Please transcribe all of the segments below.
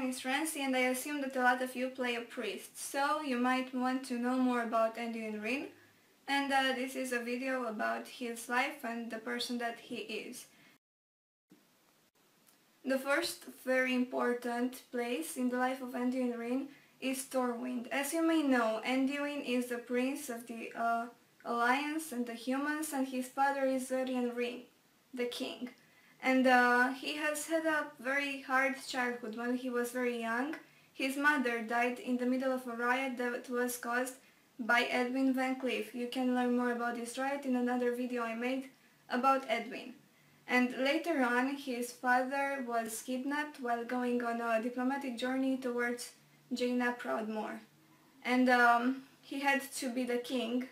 name is Francie and I assume that a lot of you play a priest, so you might want to know more about Anduin Wrynn, and this is a video about his life and the person that he is. The first very important place in the life of Anduin Wrynn is Stormwind. As you may know, Anduin is the prince of the Alliance and the humans, and his father is Anduin Wrynn, the king. And he has had a very hard childhood. When he was very young, his mother died in the middle of a riot that was caused by Edwin Van Cleef. You can learn more about this riot in another video I made about Edwin. And later on, his father was kidnapped while going on a diplomatic journey towards Jaina Proudmoore. And he had to be the king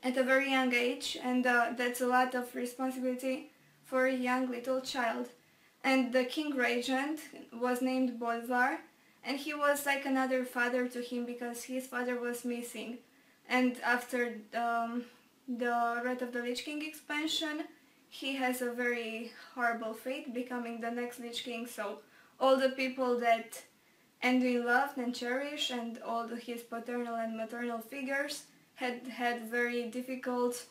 at a very young age, and that's a lot of responsibility for a young little child. And the king regent was named Bolvar, and he was like another father to him because his father was missing. And after the Wrath of the Lich King expansion, he has a very horrible fate, becoming the next Lich King, so all the people that Anduin loved and cherished, and all his paternal and maternal figures had very difficult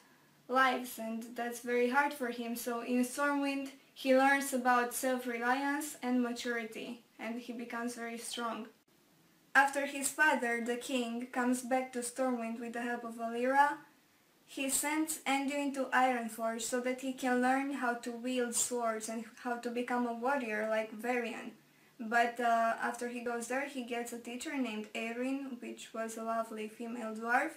lives, and that's very hard for him. So in Stormwind he learns about self-reliance and maturity, and he becomes very strong. After his father, the king, comes back to Stormwind with the help of Alira, he sends Anduin to Ironforge so that he can learn how to wield swords and how to become a warrior like Varian. But after he goes there, he gets a teacher named Erin, which was a lovely female dwarf.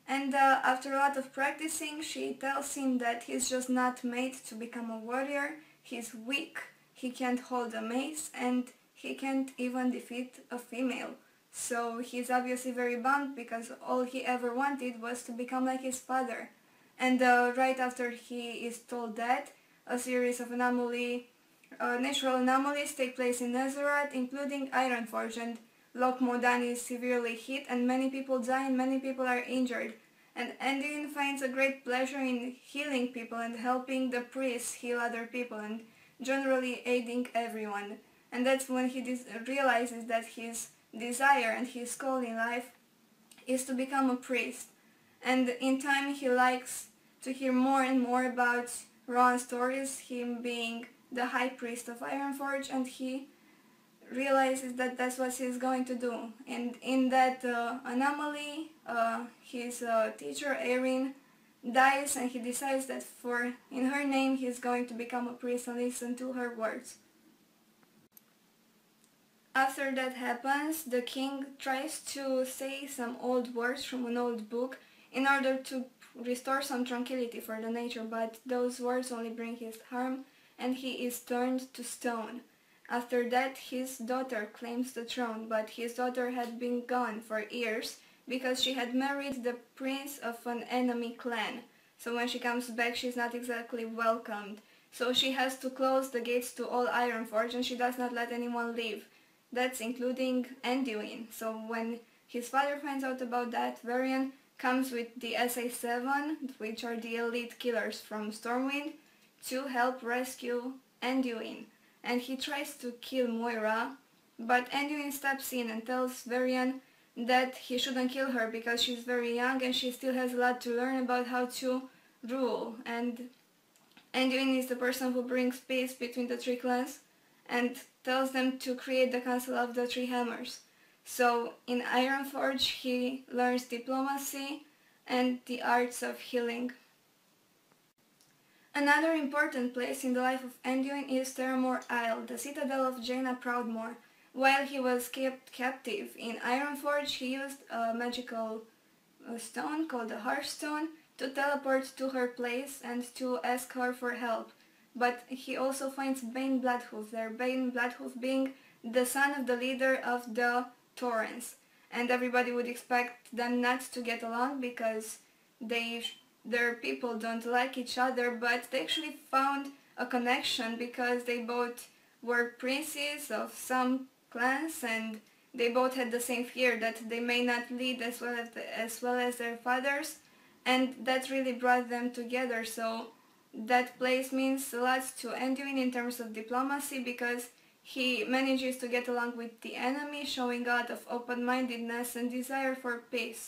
And after a lot of practicing, she tells him that he's just not made to become a warrior, he's weak, he can't hold a mace, and he can't even defeat a female. So he's obviously very bummed because all he ever wanted was to become like his father. And right after he is told that, a series of natural anomalies take place in Nezerath, including Ironforge, and Loch Modan is severely hit and many people die and many people are injured. And Anduin finds a great pleasure in healing people and helping the priests heal other people and generally aiding everyone. And that's when he realizes that his desire and his goal in life is to become a priest. And in time he likes to hear more and more about Rohan's stories, him being the high priest of Ironforge, and he realizes that that's what he's going to do. And in that anomaly, his teacher Erin dies, and he decides that in her name he's going to become a priest and listen to her words. After that happens, the king tries to say some old words from an old book in order to restore some tranquility for the nature, but those words only bring his harm, and he is turned to stone. After that, his daughter claims the throne, but his daughter had been gone for years because she had married the prince of an enemy clan. So when she comes back, she's not exactly welcomed. So she has to close the gates to all Ironforge, and she does not let anyone leave. That's including Anduin. So when his father finds out about that, Varian comes with the SA-7, which are the elite killers from Stormwind, to help rescue Anduin. And he tries to kill Moira, but Anduin steps in and tells Varian that he shouldn't kill her because she's very young and she still has a lot to learn about how to rule. And Anduin is the person who brings peace between the three clans and tells them to create the Council of the Three Hammers. So in Ironforge he learns diplomacy and the arts of healing. Another important place in the life of Anduin is Terramore Isle, the citadel of Jaina Proudmoore. While he was kept captive in Ironforge, he used a magical stone called the Hearthstone to teleport to her place and to ask her for help. But he also finds Bane Bloodhoof there, Bane Bloodhoof being the son of the leader of the Torrents. And everybody would expect them not to get along because their people don't like each other, but they actually found a connection because they both were princes of some clans and they both had the same fear that they may not lead as well as their fathers, and that really brought them together. So that place means a lot to Anduin in terms of diplomacy because he manages to get along with the enemy, showing a lot of open-mindedness and desire for peace.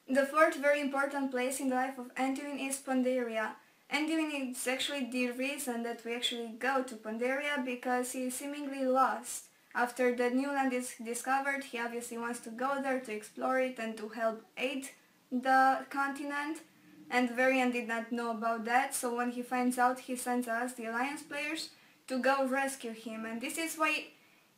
The fourth very important place in the life of Anduin is Pandaria. Anduin is actually the reason that we actually go to Pandaria, because he is seemingly lost. After the new land is discovered, he obviously wants to go there to explore it and to help aid the continent. And Varian did not know about that, so when he finds out, he sends us, the Alliance players, to go rescue him. And this is why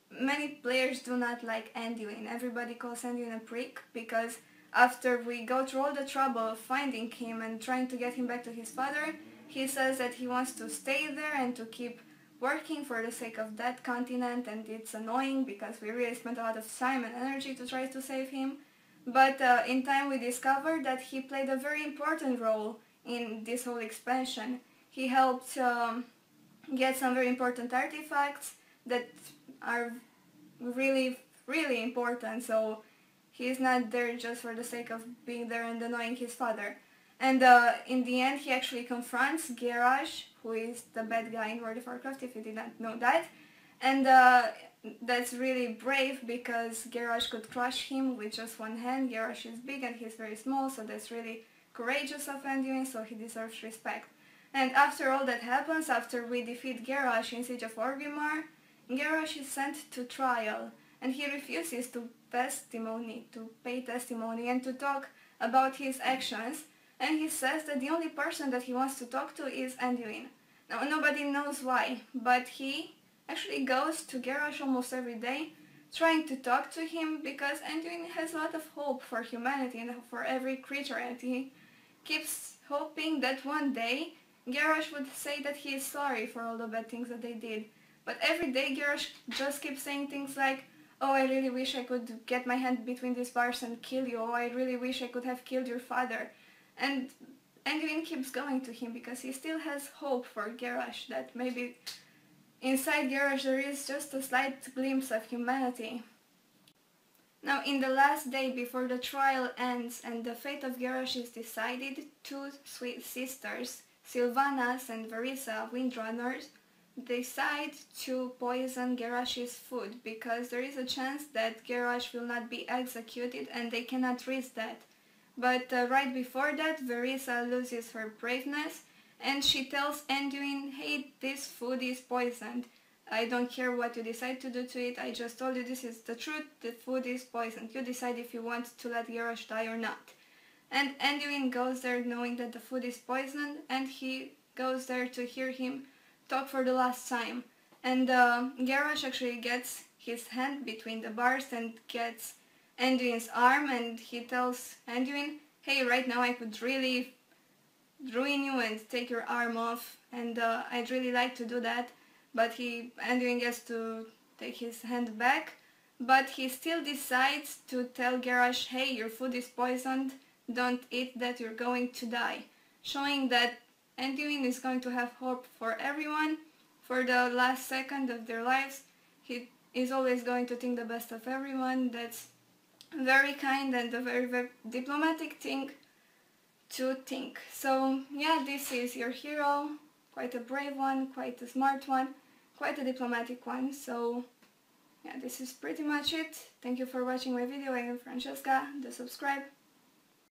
many players do not like Anduin. Everybody calls Anduin a prick, because after we go through all the trouble of finding him and trying to get him back to his father, he says that he wants to stay there and to keep working for the sake of that continent, and it's annoying because we really spent a lot of time and energy to try to save him. But in time we discovered that he played a very important role in this whole expansion. He helped get some very important artifacts that are really, really important, so he's not there just for the sake of being there and annoying his father. And in the end he actually confronts Garrosh, who is the bad guy in World of Warcraft, if you did not know that. And that's really brave, because Garrosh could crush him with just one hand. Garrosh is big and he's very small, so that's really courageous of Anduin, so he deserves respect. And after all that happens, after we defeat Garrosh in Siege of Orgrimmar, Garrosh is sent to trial, and he refuses to pay testimony and to talk about his actions, and he says that the only person that he wants to talk to is Anduin. Now nobody knows why, but he actually goes to Garrosh almost every day, trying to talk to him, because Anduin has a lot of hope for humanity and for every creature, and he keeps hoping that one day Garrosh would say that he is sorry for all the bad things that they did. But every day Garrosh just keeps saying things like, "Oh, I really wish I could get my hand between these bars and kill you. Oh, I really wish I could have killed your father." And Anduin keeps going to him because he still has hope for Garrosh, that maybe inside Garrosh there is just a slight glimpse of humanity. Now, in the last day before the trial ends and the fate of Garrosh is decided, two sweet sisters, Sylvanas and Verissa, Windrunners, decide to poison Garrosh's food, because there is a chance that Garrosh will not be executed and they cannot risk that. But right before that, Verissa loses her braveness and she tells Anduin, "Hey, this food is poisoned. I don't care what you decide to do to it, I just told you this is the truth, the food is poisoned. You decide if you want to let Garrosh die or not." And Anduin goes there knowing that the food is poisoned, and he goes there to hear him talk for the last time. And Garrosh actually gets his hand between the bars and gets Anduin's arm, and he tells Anduin, "Hey, right now I could really ruin you and take your arm off, and I'd really like to do that." But Anduin gets to take his hand back, but he still decides to tell Garrosh, "Hey, your food is poisoned, don't eat that, you're going to die," showing that Anduin is going to have hope for everyone for the last second of their lives. He is always going to think the best of everyone. That's very kind and a very, very diplomatic thing to think. So yeah, this is your hero, quite a brave one, quite a smart one, quite a diplomatic one. So yeah, this is pretty much it. Thank you for watching my video. I am Francesca. Do subscribe.